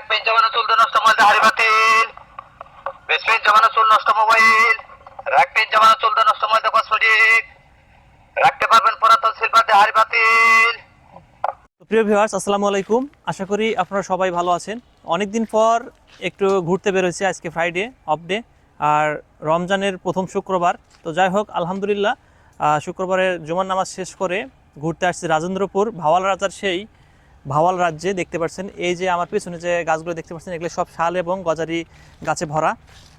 রাখবেন জমানো চুল নষ্ট মোবাইল হারি বাতিল, বেচবেন জমানো চুল নষ্ট মোবাইল, রাখবেন জমানো চুল নষ্ট মোবাইল কসমেটিক, রাখতে পারবেন পুরাতন সিলভার দিয়ে হারি বাতিল। প্রিয় ভিউয়ার্স, আসসালামু আলাইকুম। আশা করি আপনারা সবাই ভালো আছেন। অনেক দিন পর একটু ঘুরতে বেরোয়েছি, আজকে ফ্রাইডে অফ ডে আর রমজানের প্রথম শুক্রবার। তো যাই হোক, আলহামদুলিল্লাহ শুক্রবারের জুমার নামাজ শেষ করে ঘুরতে আসছি রাজেন্দ্রপুর ভাওয়াল রাজার সেই ভাওয়াল রাজ্যে। দেখতে পাচ্ছেন এই যে আমার পিছনে যে গাছগুলো দেখতে পাচ্ছেন, এগুলো সব শাল এবং গজারি গাছে ভরা।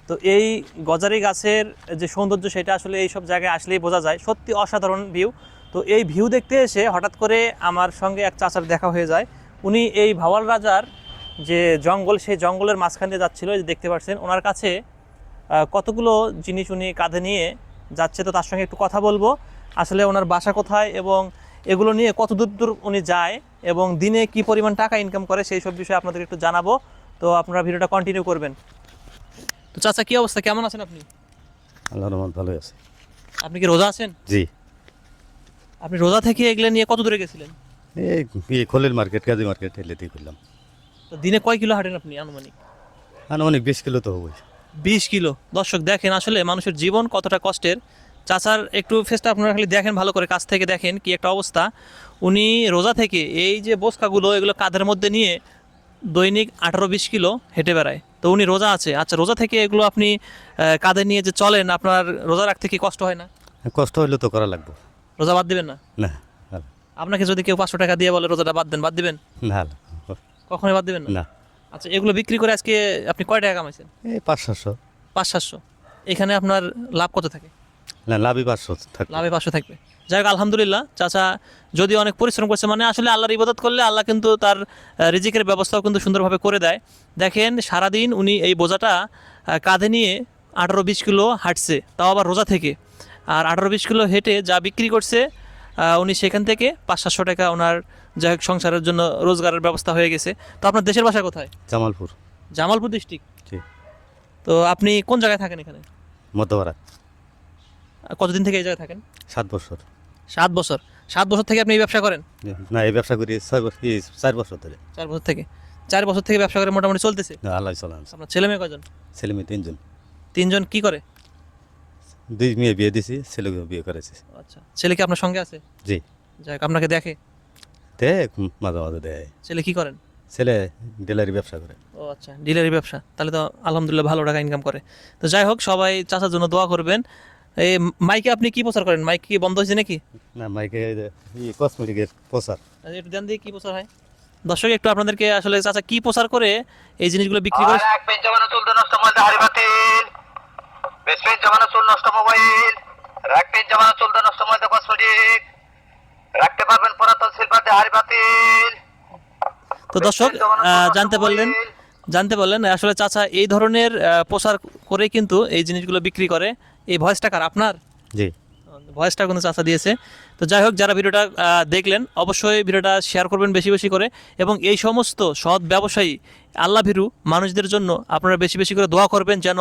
তো এই গজারি গাছের যে সৌন্দর্য সেটা আসলে এই সব জায়গায় আসলেই বোঝা যায়। সত্যি অসাধারণ ভিউ। তো এই ভিউ দেখতে এসে হঠাৎ করে আমার সঙ্গে এক চাচার দেখা হয়ে যায়। উনি এই ভাওয়াল রাজার যে জঙ্গল, সেই জঙ্গলের মাঝখান দিয়ে যাচ্ছিল। এই যে দেখতে পাচ্ছেন ওনার কাছে কতগুলো জিনিস উনি কাঁধে নিয়ে যাচ্ছে। তো তার সঙ্গে একটু কথা বলবো, আসলে ওনার বাসা কোথায় এবং এগুলো নিয়ে কত দূর দূর উনি যায় এবং দিনে কি পরিমাণ টাকা ইনকাম করে সেই সব বিষয়ে আপনাদের একটু জানাবো। তো আপনারা ভিডিওটা কন্টিনিউ করবেন। তো চাচা, কি অবস্থা, কেমন আছেন আপনি? আল্লাহর রহমত ভালোই আছে। আপনি কি রোজা আছেন? জি। আপনি রোজা থেকে এগুলো নিয়ে কত দূরে গেছিলেন? এই খোলের মার্কেট, কাজী মার্কেট এলেতেই করলাম। তো দিনে কয় কিলো হাঁটেন আপনি আনুমানিক? আনুমানিক 20 কিলো তো হবই। 20 কিলো। দর্শক দেখেন আসলে মানুষের জীবন কতটা কষ্টের। চাচার একটু ফেসটা আপনারা খালি দেখেন, ভালো করে কাছ থেকে দেখেন কি একটা অবস্থা। উনি রোজা থেকে এই যে বস্তাগুলো এগুলো কাঁধের মধ্যে নিয়ে দৈনিক 18-20 কিলো হেঁটে বেড়ায়। তো উনি রোজা আছে। আচ্ছা, রোজা থেকে এগুলো আপনি কাঁধে নিয়ে যে চলেন, আপনার রোজা রাখতে কি কষ্ট হয় না? কষ্ট হইলে তো করা লাগবে। রোজা বাদ দিবেন না? না আপনাকে যদি কেউ 500 টাকা দিয়ে বলে রোজাটা বাদ দেন, বাদ দিবেন? না কখনোই বাদ দিবেন না? না। আচ্ছা, এগুলো বিক্রি করে আজকে আপনি কয় টাকা কামাইছেন? এই 500-700। 500-700। এখানে আপনার লাভ কত থাকে? না, লাভই 500 থাকবে। লাভে 500 থাকবে। যাই হোক, আলহামদুলিল্লাহ চাচা যদি অনেক পরিশ্রম করছে, মানে আসলে আল্লাহর ইবাদত করলে আল্লাহ কিন্তু তার রিজিকের ব্যবস্থাও কিন্তু সুন্দরভাবে করে দেয়। দেখেন সারাদিন উনি এই বোঝাটা কাঁধে নিয়ে 18-20 কিলো হাঁটছে, তাও আবার রোজা থেকে। আর 18-20 কিলো হেঁটে যা বিক্রি করছে উনি সেখান থেকে 500-700 টাকা ওনার যাই হোক সংসারের জন্য রোজগারের ব্যবস্থা হয়ে গেছে। তো আপনার দেশের বাসা কোথায়? জামালপুর। জামালপুর ডিস্ট্রিক্ট। জি। তো আপনি কোন জায়গায় থাকেন এখানে? মধ্যপাড়া। কতদিন থেকে এই জায়গায় থাকেন? 7 বছর। 7 বছর। 7 বছর থেকে আপনি এই ব্যবসা করেন? না, এই ব্যবসা করি 4 বছর ধরে। 4 বছর থেকে। 4 বছর থেকে ব্যবসা করে মোটামুটি চলতেছে। আল্লাহ চলান। আপনার ছেলে মেয়ে কয়জন? ছেলে মেয়ে 3 জন। 3 জন। কি করে? 2 মেয়ে বিয়ে দিছি, ছেলেকে বিয়ে করেছি। আচ্ছা, ছেলে কি আপনার সঙ্গে আছে? জি। যাই হোক, আপনাকে দেখে? দেখ, মাঝে মাঝে দেয়। ছেলে কি করেন? ছেলে ডিলারি ব্যবসা করে। ও আচ্ছা, ডিলারি ব্যবসা। তাহলে তো আলহামদুলিল্লাহ ভালো টাকা ইনকাম করে। তো যাই হোক, সবাই চাচার জন্য দোয়া করবেন। এই মাইকে আপনি কি প্রচার করেন? মাইক কি বন্ধ হয়েছে নাকি? না, মাইকে কসমেটিকের প্রচার। আচ্ছা, একটু দেন দিয়ে কি প্রচার হয়। দর্শক একটু আপনাদেরকে আসলে চাচা কি প্রচার করে এই জিনিসগুলো বিক্রি করে। রাখবেন জমানো চুল নষ্ট মোবাইল হারি বাতিল, বেচবেন জমানো চুল নষ্ট মোবাইল, রাখবেন জমানো চুল নষ্ট মোবাইল কসমেটিক, রাখতে পারবেন পুরাতন সিলভার দিয়ে হারি বাতিল। তো দর্শক জানতে পারলেন আসলে চাচা এই ধরনের প্রচার করে কিন্তু এই জিনিসগুলো বিক্রি করে। এই ভয়েসটা কার? আপনার? জি। ভয়েসটা কিন্তু চাচা দিয়েছে। তো যাই হোক, যারা ভিডিওটা দেখলেন অবশ্যই ভিডিওটা শেয়ার করবেন বেশি বেশি করে, এবং এই সমস্ত সৎ ব্যবসায়ী আল্লাহভীরু মানুষদের জন্য আপনারা বেশি বেশি করে দোয়া করবেন, যেন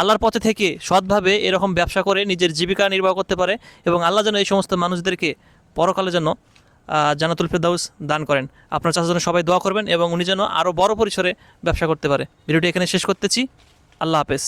আল্লাহর পথে থেকে সৎভাবে এরকম ব্যবসা করে নিজের জীবিকা নির্বাহ করতে পারে, এবং আল্লাহ যেন এই সমস্ত মানুষদেরকে পরকালে যেন জান্নাতুল ফেরদাউস দান করেন। আপনার চাচার জন্য সবাই দোয়া করবেন এবং উনি যেন আরও বড় পরিসরে ব্যবসা করতে পারে। ভিডিওটি এখানে শেষ করতেছি। আল্লাহ হাফেজ।